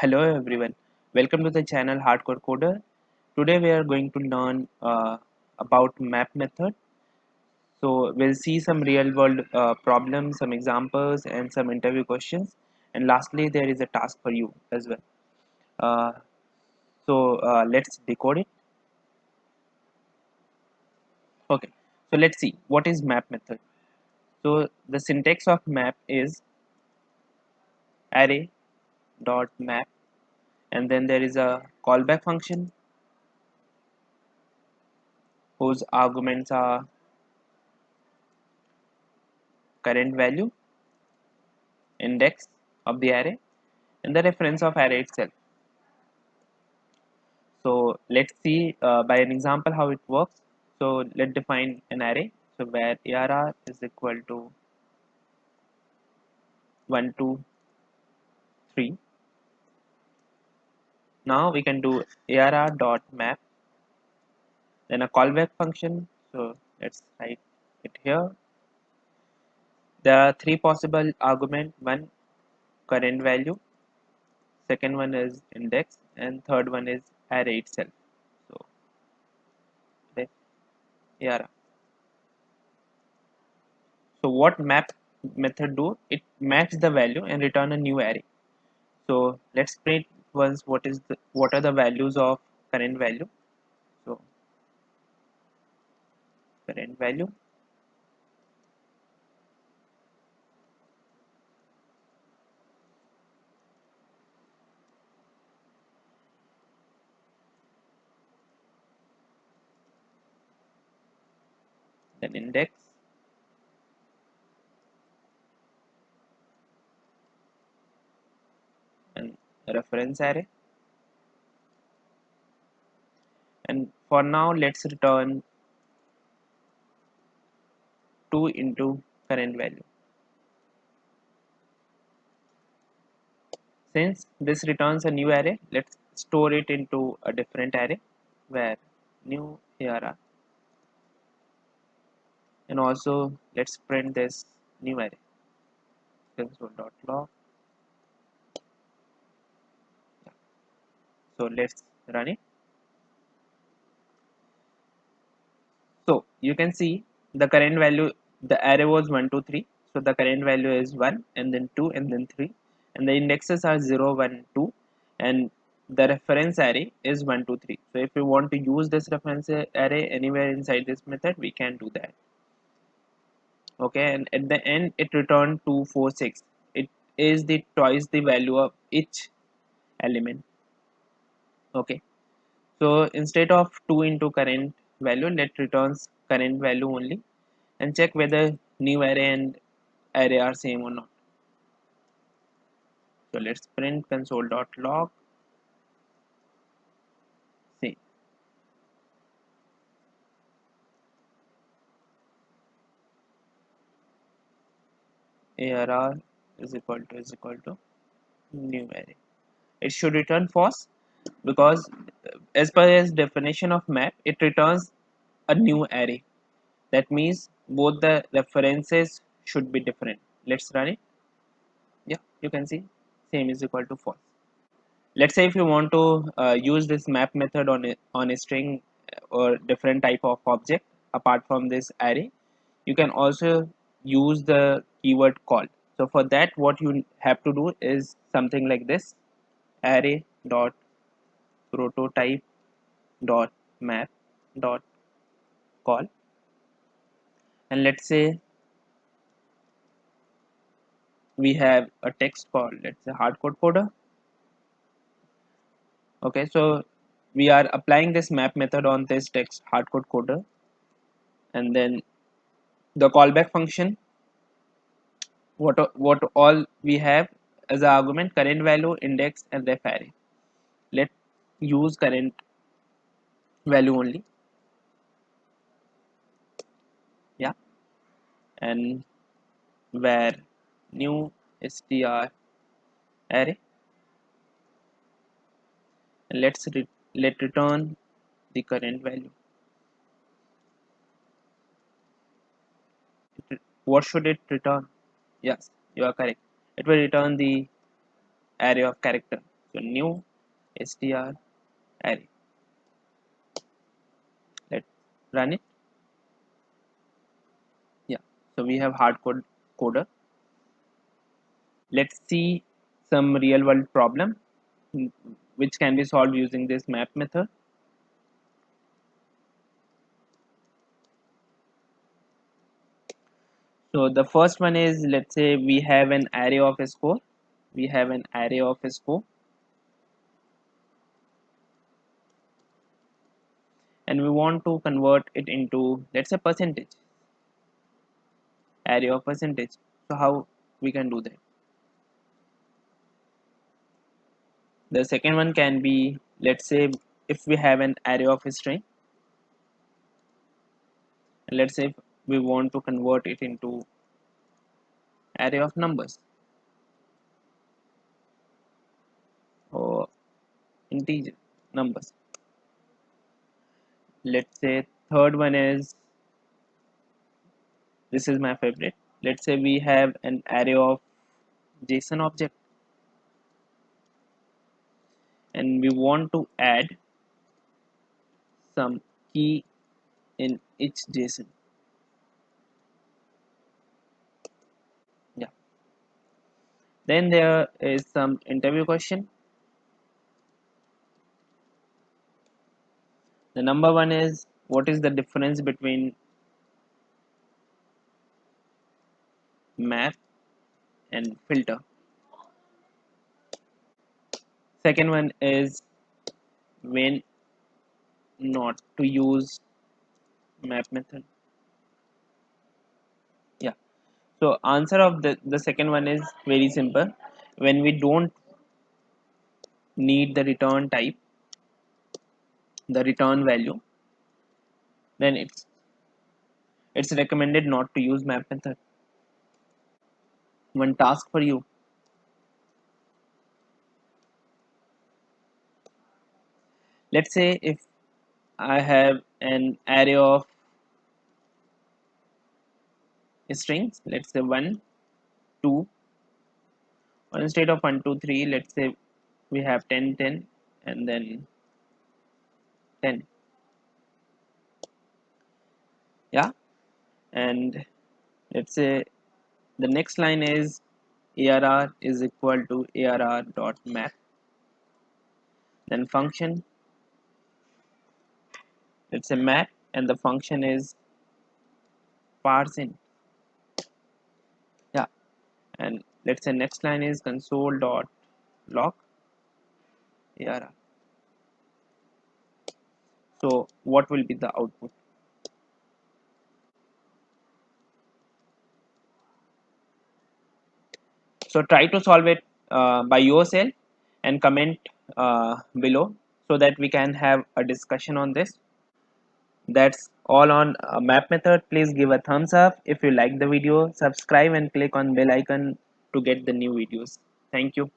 Hello everyone, welcome to the channel Hardcore Coder. Today we are going to learn about map method. So we'll see some real world problems, some examples and some interview questions, and lastly there is a task for you as well. Uh, let's decode it. Okay, so let's see what is map method. So the syntax of map is array dot map, and then there is a callback function whose arguments are current value, index of the array, and the reference of array itself. So let's see by an example how it works. So let's define an array. So where ARR is equal to 1, 2, 3. Now we can do ARR dot map, then a callback function. So let's write it here. There are three possible argument. One, current value, second one is index, and third one is array itself. So let ARR. So what map method do? It maps the value and return a new array. So let's print once what are the values of current value. So current value, then index, and reference array. And for now let's return 2 into current value. Since this returns a new array, let's store it into a different array where new ARR, and also let's print this new array console.log. So let's run it. So you can see the current value, the array was 1, 2, 3. So the current value is 1 and then 2 and then 3. And the indexes are 0, 1, 2. And the reference array is 1, 2, 3. So if we want to use this reference array anywhere inside this method, we can do that. Okay, and at the end it returned 2, 4, 6. It is the twice the value of each element. Okay. So instead of 2 into current value, let returns current value only, and check whether new array and array are same or not. So let's print console.log. See, arr is equal to new array. It should return false because as per its definition of map, it returns a new array. That means both the references should be different. Let's run it. Yeah, you can see same is equal to false. Let's say if you want to use this map method on a string or different type of object apart from this array, you can also use the keyword call. So for that what you have to do is something like this: array dot prototype dot map dot call, and let's say we have a text called, let's say, hardcore coder. Okay, so we are applying this map method on this text hardcode coder, and then the callback function, what all we have as an argument: current value, index, and ref array. Let's use current value only. Yeah, and where new str array, and let return the current value. What should it return? Yes, you are correct. It will return the array of character. So So new str array. Let's run it. Yeah, so we have hard code coder. Let's see some real world problem which can be solved using this map method. So the first one is, let's say we have an array of a score. We have an array of a score, and we want to convert it into, let's say, percentage, array of percentage. So how we can do that? The second one can be, let's say, if we have an array of a string, and let's say if we want to convert it into array of numbers or integer numbers. Let's say third one is, this is my favorite. Let's say we have an array of JSON object, and we want to add some key in each JSON. Yeah. Then there is some interview question. The number one is, what is the difference between map and filter? Second one is, when not to use map method. Yeah. So answer of the second one is very simple. When we don't need the return type, the return value, then it's recommended not to use map method. One task for you. Let's say if I have an array of strings, let's say 1, 2, or instead of 1, 2, 3, let's say we have 10, 10, and then 10. Yeah, and let's say the next line is arr is equal to arr dot map. Then function, let's say map, and the function is parseInt. Yeah, and let's say next line is console dot log arr. So what will be the output? So try to solve it by yourself and comment below so that we can have a discussion on this. That's all on map method. Please give a thumbs up if you like the video, subscribe and click on bell icon to get the new videos. Thank you.